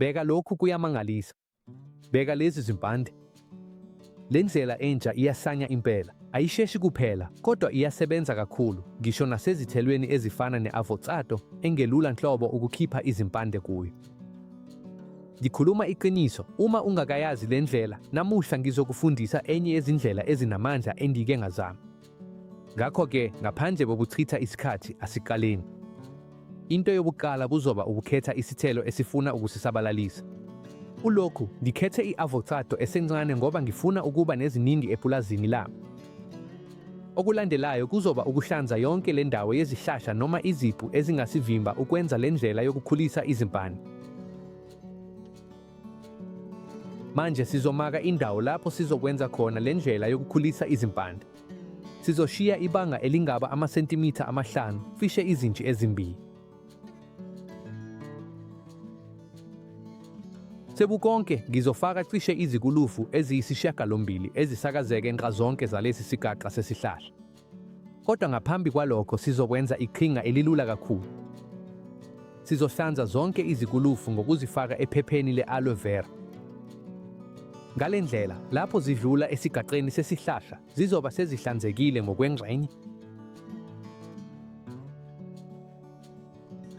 Bheka lokhu kuyamangalisa. Bheka lezi zimpande. Le ndlela entsha iyasanya impela. Ayisheshi kuphela, kodwa iyasebenza kakhulu, ngisho nasezithelweni ezifana ne-avocado engelula nhlobo ukukhipha izimpande kuyo. Ngikhuluma iqiniso, uma ungakayazi le ndlela, namuhla ngizokufundisa enye yezindlela ezinamandla endike ngazama. Ngakho-ke, ngaphandle kokuchitha isikhathi, asiqaleni. Into yokuqala kuzoba ukukhetha isithelo esifuna ukusisabalalisa. Kulokhu, ngikhethe i-avocado esencane ngoba ngifuna ukuba neziningi epulazini lami. Okulandelayo kuzoba ukuhlanza yonke le ndawo yezihlahla noma izipho ezingasivimba ukwenza le ndlela yokukhulisa izimpande. Manje sizomaka indawo lapho sizokwenza khona le ndlela yokukhulisa izimpande. Sizoshiya ibanga elingaba amasentimitha 5, cishe izintshi ezimbili. Sebukonke, ngizofaka cishe izikulufu eziyisishiyagalombili ezisakazeke nxazonke zalesi sigaxa sesihlahla. Kodwa ngaphambi kwalokho sizokwenza iqhinga elilula kakhulu. Sizohlanza zonke izikulufu ngokuzifaka ephepheni le-aloe vera. Ngale ndlela, lapho zidlula esigaxeni sesihlahla, zizoba sezihlanzekile ngokwengxenye.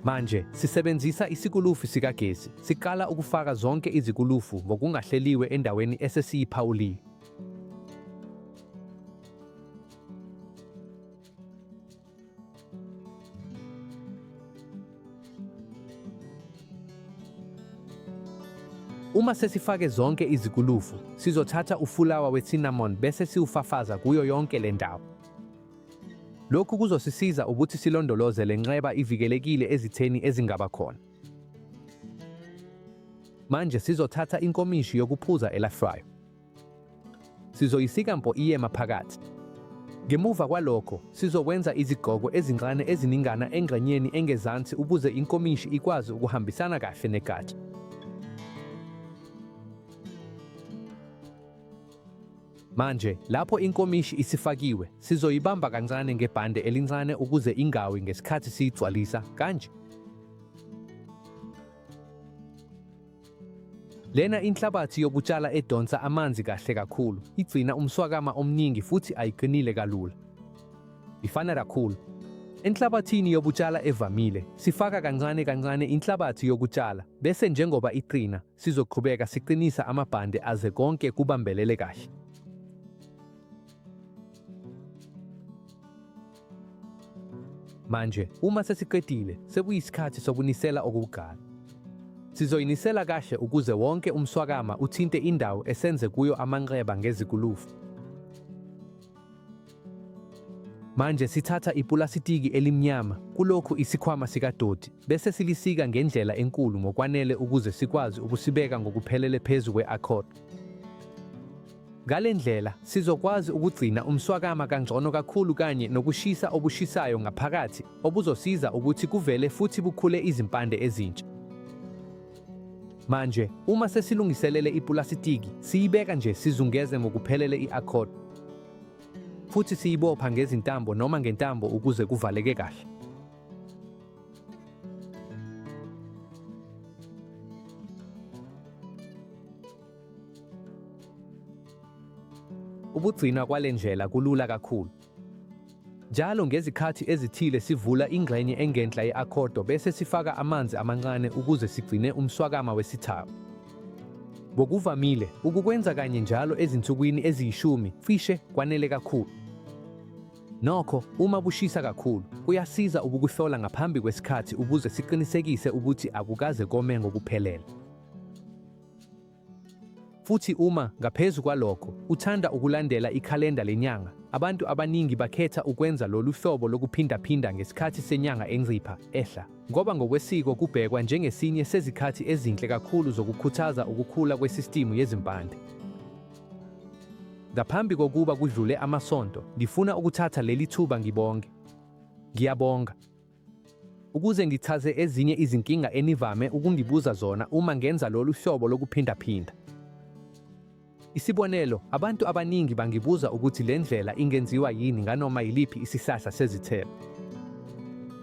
Manje, sisebenzisa isikulufu sikagesi. Siqala ukufaka zonke izikulufu ngokungahleliwe endaweni esesiyiphawuliwe. Uma sesifake zonke izikulufu, sizothatha ufulawa we-cinnamon bese siwufafaza kuyo yonke le ndawo. Lokhu kuzosisiza ukuthi silondoloze le nxeba ivikelekile ezitheni ezingaba khona. Manje sizothatha inkomishi yokuphuza elahlwayo. Sizoyisika mpo iye maphakathi. Ngemuva kwalokho, sizokwenza izigqoko ezincane eziningana engxenyeni engezansi ukuze inkomishi ikwazi ukuhambisana kahle negatsha. Manje, lapho inkomishi isifakiwe, sizoyibamba kancane ngebhande elincane ukuze ingawi ngesikhathi siyigcwalisa kanje. Lena inhlabathi yokutshala edonsa amanzi kahle kakhulu, igcina umswakama omningi futhi ayiqinile kalula. Ifana kakhulu. Enhlabathini yokutshala evamile, sifaka kancane inhlabathi yokutshala, bese njengoba iqina, sizoqhubeka siqinisa amabhande aze konke kubambelele kahle. Manje, uma sesiqedile, sekuyisikhathi sokunisela okokuqala. Sizoyinisela kahle ukuze wonke umswakama uthinte indawo esenze kuyo amanxeba ngezikulufu. Manje sithatha ipulasitiki elimnyama, kulokhu isikhwama sikadoti, bese silisika ngendlela enkulu ngokwanele ukuze sikwazi ukusibeka ngokuphelele phezu kwe-accord. Ngale ndlela, sizokwazi ukugcina umswakama kangcono kakhulu kanye nokushisa obushisayo ngaphakathi, obuzosiza ukuthi kuvele futhi bukhule izimpande ezintsha. Manje, uma sesilungiselele ipulasitiki, siyibeka nje sizungeze ngokuphelele i-accord. Futhi siyibopha ngezintambo noma ngentambo ukuze kuvaleke kahle. Ubugcina kwale ndlela kulula kakhulu. Njalo ngezikhathi ezithile sivula ingxenye engenhla ye-accordo bese sifaka amanzi amancane ukuze sigcine umswakama wesithako. Ngokuvamile, ukukwenza kanye njalo ezinsukwini eziyi10 cishe kwanele kakhulu. Nokho, uma bushisa kakhulu, kuyasiza ukukuhlola ngaphambi kwesikhathi ukuze siqinisekise ukuthi akukaze kome ngokuphelele. Futhi uma, ngaphezu kwalokho, uthanda ukulandela ikhalenda lenyanga, abantu abaningi bakhetha ukwenza lolu hlobo lokuphindaphinda ngesikhathi senyanga encipha, ehla, ngoba ngokwesiko kubhekwa njengesinye sezikhathi ezinhle kakhulu zokukhuthaza ukukhula kwesistimu yezimpande. Ngaphambi kokuba kudlule amasonto, ngifuna ukuthatha leli thuba ngibonge. Ngiyabonga. Ukuze ngichaze ezinye izinkinga enivame ukungibuza zona uma ngenza lolu hlobo lokuphindaphinda. Isibonelo, abantu abaningi bangibuza ukuthi le ndlela ingenziwa yini nganoma yiliphi isihlahla sezithelo.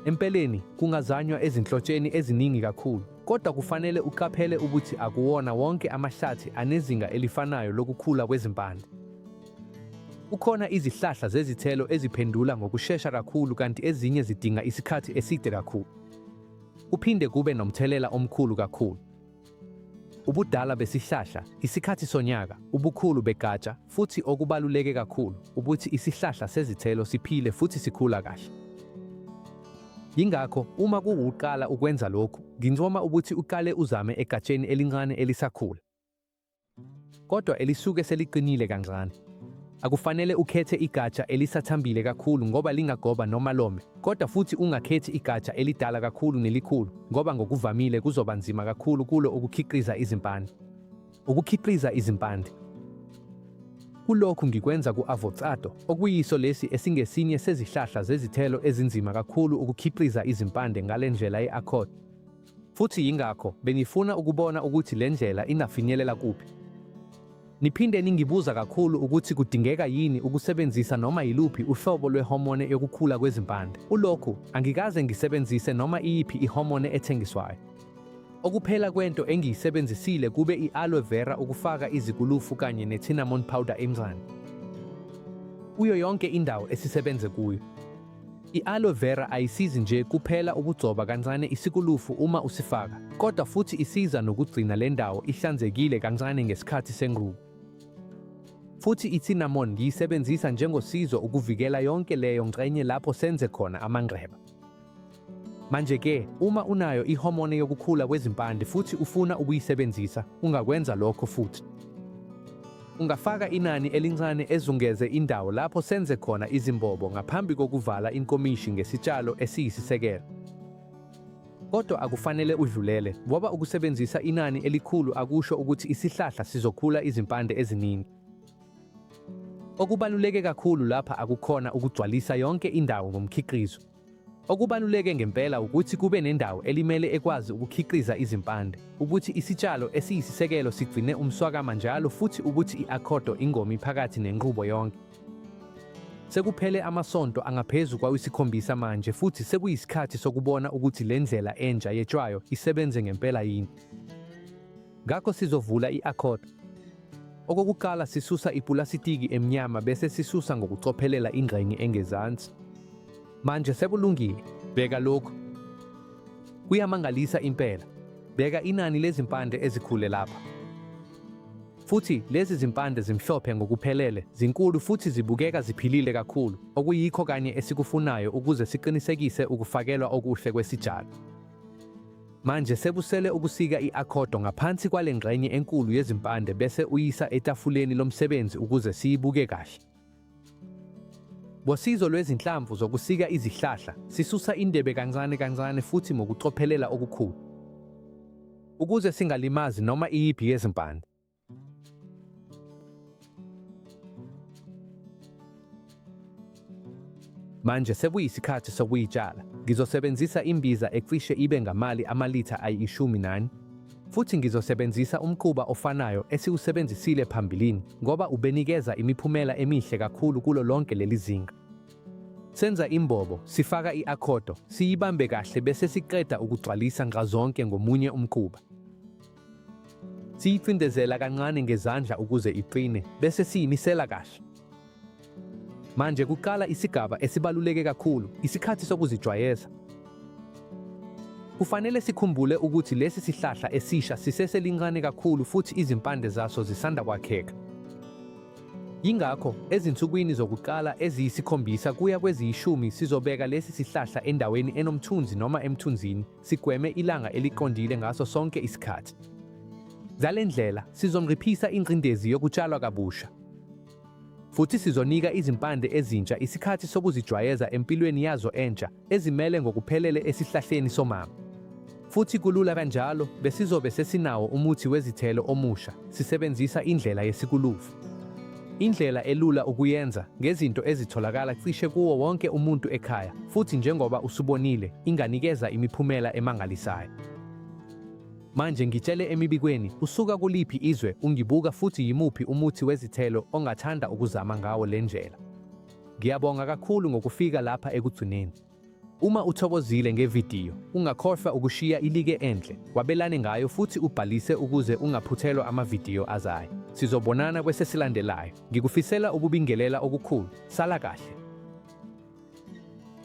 Empeleni, kungazanywa ezinhlotsheni eziningi kakhulu, kodwa kufanele uqaphele ukuthi akuwona wonke amahlathi anezinga elifanayo lokukhula kwezimpande. Kukhona izihlahla zezithelo eziphendula ngokushesha kakhulu kanti ezinye zidinga isikhathi eside kakhulu. Kuphinde kube nomthelela omkhulu kakhulu. Ubudala besihlahla, isikhathi sonyaka, ubukhulu begatsha, futhi okubaluleke kakhulu, ukuthi isihlahla sezithelo siphile futhi sikhula kahle. Yingakho, uma kuwuqala ukwenza lokhu, ngincoma ukuthi uqale uzame egatsheni elincane elisakhula. Kodwa elisuke seliqinile kancane. Akufanele ukhethe igatsha elisathambile kakhulu ngoba lingagoba noma lome, kodwa futhi ungakhethi igatsha elidala kakhulu nelikhulu ngoba ngokuvamile kuzoba nzima kakhulu kulo ukukhiqiza izimpande. Ukukhiqiza izimpande. Kulokhu ngikwenza ku-avocado, okuyiso lesi esingesinye sezihlahla zezithelo ezinzima kakhulu ukukhiqiza izimpande ngale ndlela ye-accord. Futhi yingakho bengifuna ukubona ukuthi le ndlela inafinyelela kuphi. Niphinde ningibuza kakhulu ukuthi kudingeka yini ukusebenzisa noma yiluphi uhlobo lwehormone yokukhula kwezimpande. Ulokhu angikaze ngisebenzise noma iyiphi ihormone ethengiswayo. Okuphela kwento engiyisebenzisile kube i-aloe vera ukufaka izikulufu kanye ne-cinnamon powder emncane. Kuyo yonke indawo esisebenze kuyo. I-aloe vera ayisizi nje kuphela ukugcoba kancane isikulufu uma usifaka, kodwa futhi isiza nokugcina le ndawo ihlanzekile kancane ngesikhathi senqubo. Futhi i-cinnamon ngiyisebenzisa njengosizo ukuvikela yonke leyo ngxenye lapho senze khona amanxeba. Manje-ke, uma unayo ihormone yokukhula kwezimpande futhi ufuna ukuyisebenzisa, ungakwenza lokho futhi. Ungafaka inani elincane ezungeze indawo lapho senze khona izimbobo ngaphambi kokuvala inkomishi ngesitshalo esiyisisekelo. Kodwa akufanele udlulele, ngoba ukusebenzisa inani elikhulu akusho ukuthi isihlahla sizokhula izimpande eziningi. Okubaluleke kakhulu lapha akukhona ukugcwalisa yonke indawo ngomkhiqizo. Okubaluleke ngempela ukuthi kube nendawo elimele ekwazi ukukhiqiza izimpande, ukuthi isitshalo esiyisisekelo sigcine umswakama njalo futhi ukuthi i-accord ingomi phakathi nenqubo yonke. Sekuphele amasonto angaphezu kwa-7 manje futhi sekuyisikhathi sokubona ukuthi le ndlela entsha yetshwayo isebenze ngempela yini. Ngakho sizovula i-accord. Okokuqala sisusa ipulasitiki emnyama bese sisusa ngokucophelela ingxenye engezansi. Manje sekulungile. Bheka lokhu. Kuyamangalisa impela. Bheka inani lezimpande ezikhule lapha. Futhi lezi zimpande zimhlophe ngokuphelele, zinkulu futhi zibukeka ziphilile kakhulu, okuyikho kanye esikufunayo ukuze siqinisekise ukufakelwa okuhle kwesitshalo. Manje sebusele ukusika i-accord ngaphansi kwale ngxenye enkulu yezimpande bese uyisa etafuleni lomsebenzi ukuze siyibuke kahle. Ngosizo lwezinhlamvu zokusika izihlahla, sisusa indebe kancane kancane futhi ngokucophelela okukhulu, ukuze singalimazi noma iyiphi yezimpande. Manje sekuyisikhathi sokuyitshala. Ngizosebenzisa imbiza ecishe ibe ngamali amalitha ayi-14, futhi ngizosebenzisa umquba ofanayo esiwusebenzisile phambilini ngoba ubenikeza imiphumela emihle kakhulu kulo lonke leli zinga. Senza imbobo, sifaka i-accord, siyibambe kahle bese siqeda ukugcwalisa ngazonke ngomunye umquba. Siyicindezela kancane ngezandla ukuze iqine bese siyinisela kahle. Manje kuqala isigaba esibaluleke kakhulu, isikhathi sokuzijwayeza. Kufanele sikhumbule ukuthi lesi sihlahla esisha siseselincane kakhulu futhi izimpande zaso zisanda kwakheka. Yingakho, ezinsukwini zokuqala eziyisi-7 kuya kweziyi-10 sizobeka lesi sihlahla endaweni enomthunzi noma emthunzini, sigweme ilanga eliqondile ngaso sonke isikhathi. Ngale ndlela, sizomnciphisa ingcindezi yokutshalwa kabusha. Futhi sizonika izimpande ezintsha isikhathi sokuzijwayeza empilweni yazo entsha ezimele ngokuphelele esihlahleni somama. Futhi kulula kanjalo besizobe sesinawo umuthi wezithelo omusha, sisebenzisa indlela yesikulufu. Indlela elula ukuyenza ngezinto ezitholakala cishe kuwo wonke umuntu ekhaya, futhi njengoba usubonile, inganikeza imiphumela emangalisayo. Manje ngitshele emibikweni, usuka kuliphi izwe ungibuka futhi yimuphi umuthi wezithelo ongathanda ukuzama ngawo le ndlela. Ngiyabonga kakhulu ngokufika lapha ekugcineni. Uma uthokozile ngevidiyo, ungakhohlwa ukushiya ilike enhle, wabelane ngayo futhi ubhalise ukuze ungaphuthelwa amavidiyo azayo. Sizobonana kwesesilandelayo. Ngikufisela ukubingelela okukhulu. Sala kahle.